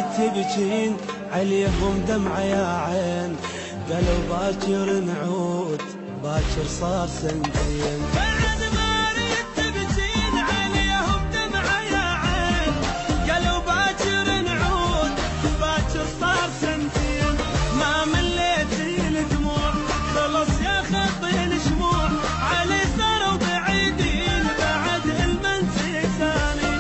اريد تبكين عليهم دمعة يا عين، قالوا باكر نعود باكر صار سنتين. بعد ما اريد تبكين عليهم دمعة يا عين، قالوا باكر نعود باكر صار سنتين. ما مليت الدموع خلص يا خطي الشموع، علي صاروا بعيدين بعد المنسي ثاني.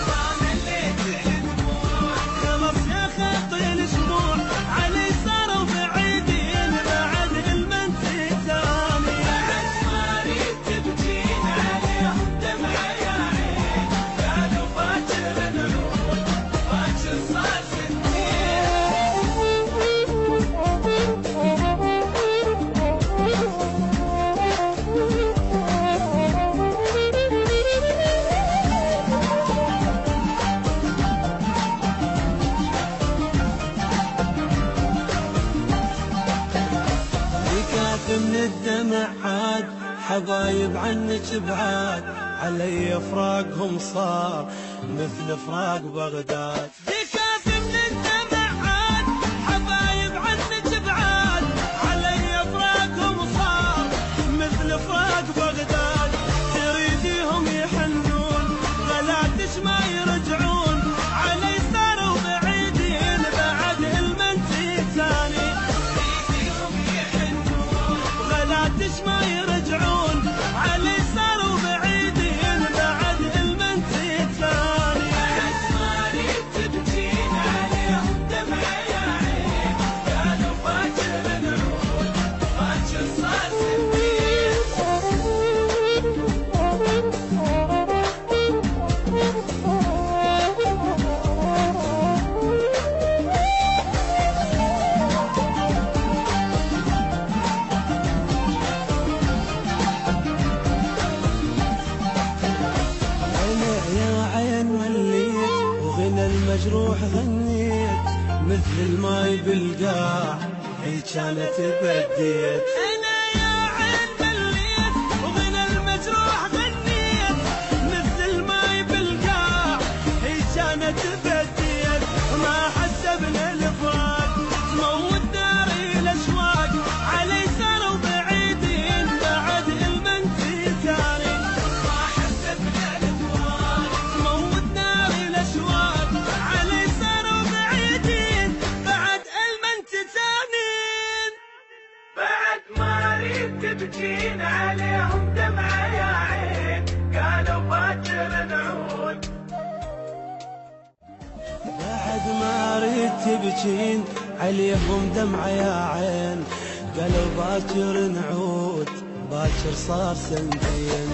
ما مليت الدموع خلص يا خطي الشموع، علي صاروا بعيدين بعد المنسي ثاني. بعد ما اريد تبكين عليهم دمعة يا عين، قالوا باكر نعود باكر صار من الدمع عاد حبايب عنك بعاد، علي فراقهم صار مثل فراق بغداد. بكاف من الدمع عاد حبايب عنك بعاد، علي فراقهم صار مثل فراق بغداد. تريديهم يحنون غلاتش ما يرجعون، علي صاروا بعيدين بعد المنسي ثاني. غلاتش ما يرجعون، علي صاروا بعيدين بعد المنسي ثاني. بعد ما اريد تبكين عليهم دمعة يا عين، قالوا باكر نعود باكر صار سنين. المجروح غنيت مثل الماي بالقاع، هي كانت بديت. انا يا عين مليت وغنى المجروح غنيت مثل الماي بالقاع، هي كانت بديت. ما حسبنا الفراق تموت ناري الاشواق، علي صاروا بعيدين بعد المنسي ثاني. ما حسبنا الفراق تموت ناري الاشواق، علي صاروا بعيدين بعد المنسي ثاني. بعد ما اريد تبكين عليهم دمعة يا عين، قالوا باكر نعود. بعد ما اريد تبكين عليهم دمعة يا عين، قالوا باكر نعود باكر صار سنتين.